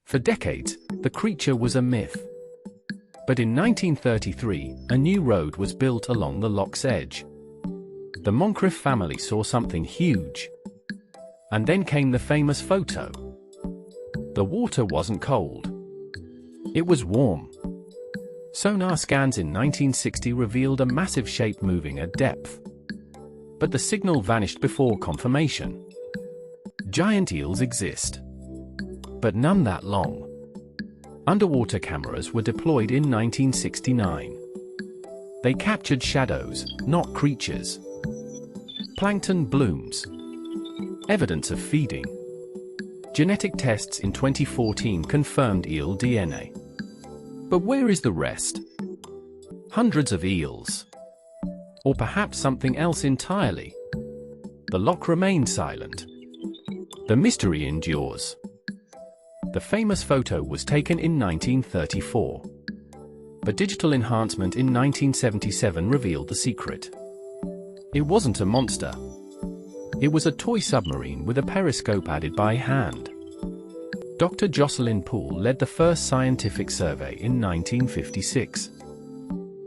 For decades, the creature was a myth. But in 1933, a new road was built along the loch's edge. The Moncrief family saw something huge. And then came the famous photo. The water wasn't cold. It was warm. Sonar scans in 1960 revealed a massive shape moving at depth. But the signal vanished before confirmation. Giant eels exist. But none that long. Underwater cameras were deployed in 1969. They captured shadows, not creatures. Plankton blooms. Evidence of feeding. Genetic tests in 2014 confirmed eel DNA. But where is the rest? Hundreds of eels. Or perhaps something else entirely. The loch remained silent. The mystery endures. The famous photo was taken in 1934. But digital enhancement in 1977 revealed the secret. It wasn't a monster. It was a toy submarine with a periscope added by hand. Dr. Jocelyn Poole led the first scientific survey in 1956.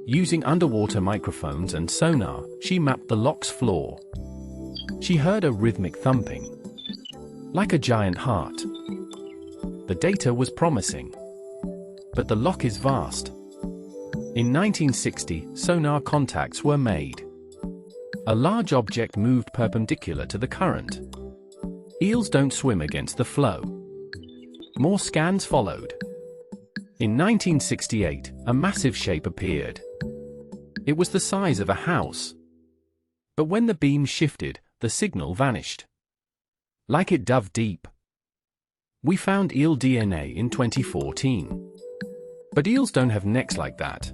Using underwater microphones and sonar, she mapped the loch's floor. She heard a rhythmic thumping, like a giant heart. The data was promising. But the loch is vast. In 1960, sonar contacts were made. A large object moved perpendicular to the current. Eels don't swim against the flow. More scans followed. In 1968, a massive shape appeared. It was the size of a house. But when the beam shifted, the signal vanished. Like it dove deep. We found eel DNA in 2014. But eels don't have necks like that.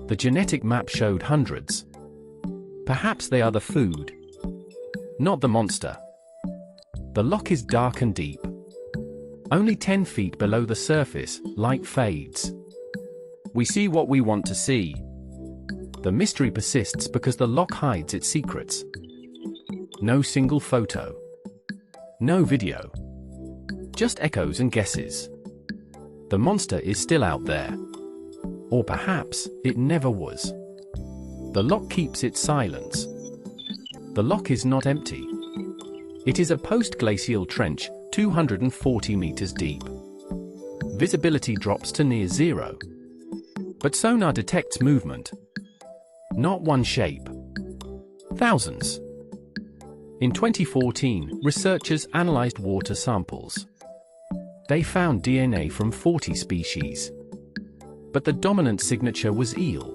The genetic map showed hundreds. Perhaps they are the food, not the monster. The loch is dark and deep. Only 10 feet below the surface, light fades. We see what we want to see. The mystery persists because the loch hides its secrets. No single photo. No video. Just echoes and guesses. The monster is still out there. Or perhaps, it never was. The loch keeps its silence. The loch is not empty. It is a post-glacial trench, 240 meters deep. Visibility drops to near zero. But sonar detects movement. Not one shape. Thousands. In 2014, researchers analyzed water samples. They found DNA from 40 species. But the dominant signature was eel.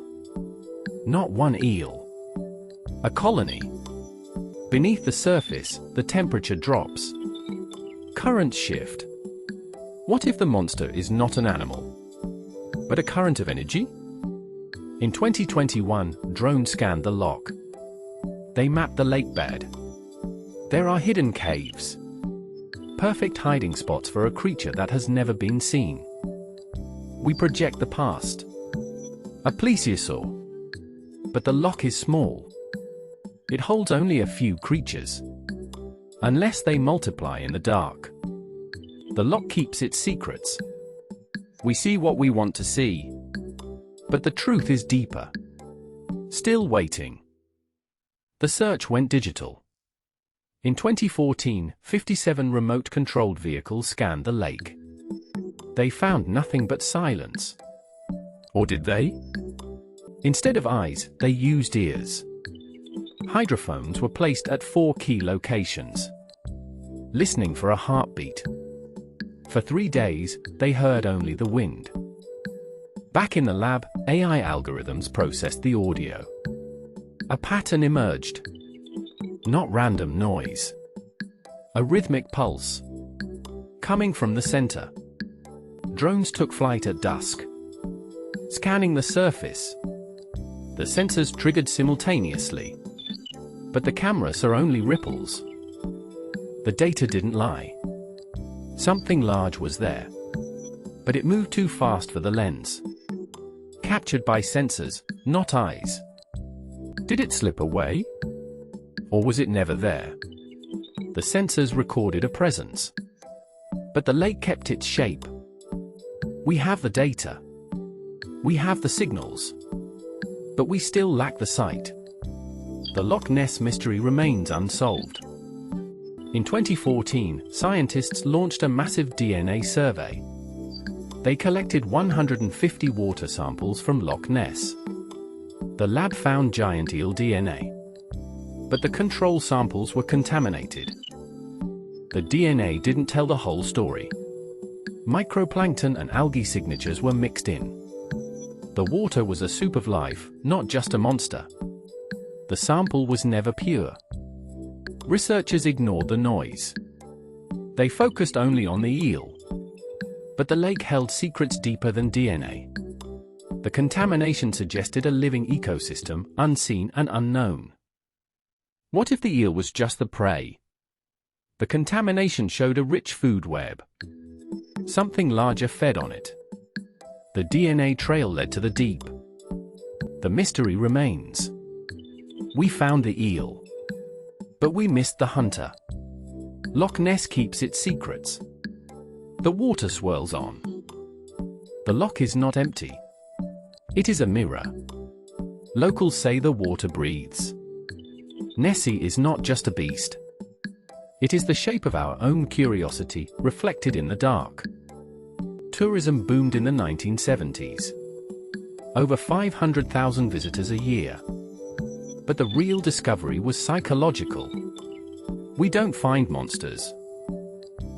Not one eel. A colony. Beneath the surface, the temperature drops. Currents shift. What if the monster is not an animal, but a current of energy? In 2021, drones scanned the loch. They mapped the lake bed. There are hidden caves. Perfect hiding spots for a creature that has never been seen. We project the past. A plesiosaur. But the loch is small. It holds only a few creatures. Unless they multiply in the dark. The loch keeps its secrets. We see what we want to see. But the truth is deeper. Still waiting. The search went digital. In 2014, 57 remote-controlled vehicles scanned the lake. They found nothing but silence. Or did they? Instead of eyes, they used ears. Hydrophones were placed at 4 key locations. Listening for a heartbeat. For 3 days, they heard only the wind. Back in the lab, AI algorithms processed the audio. A pattern emerged. Not random noise. A rhythmic pulse. Coming from the center. Drones took flight at dusk. Scanning the surface. The sensors triggered simultaneously. But the camera saw only ripples. The data didn't lie. Something large was there. But it moved too fast for the lens. Captured by sensors, not eyes. Did it slip away? Or was it never there? The sensors recorded a presence. But the lake kept its shape. We have the data. We have the signals. But we still lack the sight. The Loch Ness mystery remains unsolved. In 2014, scientists launched a massive DNA survey. They collected 150 water samples from Loch Ness. The lab found giant eel DNA. But the control samples were contaminated. The DNA didn't tell the whole story. Microplankton and algae signatures were mixed in. The water was a soup of life, not just a monster. The sample was never pure. Researchers ignored the noise. They focused only on the eel. But the lake held secrets deeper than DNA. The contamination suggested a living ecosystem, unseen and unknown. What if the eel was just the prey? The contamination showed a rich food web. Something larger fed on it. The DNA trail led to the deep. The mystery remains. We found the eel. But we missed the hunter. Loch Ness keeps its secrets. The water swirls on. The loch is not empty. It is a mirror. Locals say the water breathes. Nessie is not just a beast. It is the shape of our own curiosity, reflected in the dark. Tourism boomed in the 1970s. Over 500,000 visitors a year. But the real discovery was psychological. We don't find monsters.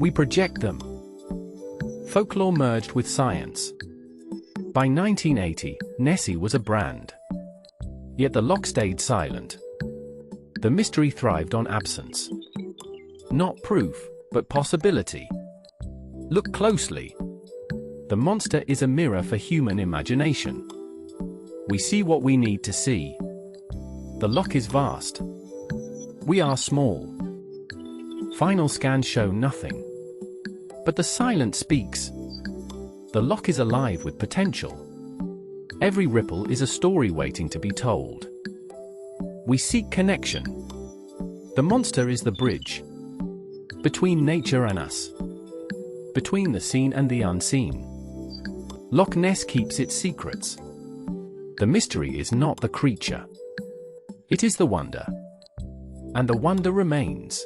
We project them. Folklore merged with science. By 1980, Nessie was a brand. Yet the loch stayed silent. The mystery thrived on absence. Not proof, but possibility. Look closely. The monster is a mirror for human imagination. We see what we need to see. The loch is vast. We are small. Final scans show nothing. But the silence speaks. The loch is alive with potential. Every ripple is a story waiting to be told. We seek connection. The monster is the bridge. Between nature and us. Between the seen and the unseen. Loch Ness keeps its secrets. The mystery is not the creature. It is the wonder. And the wonder remains.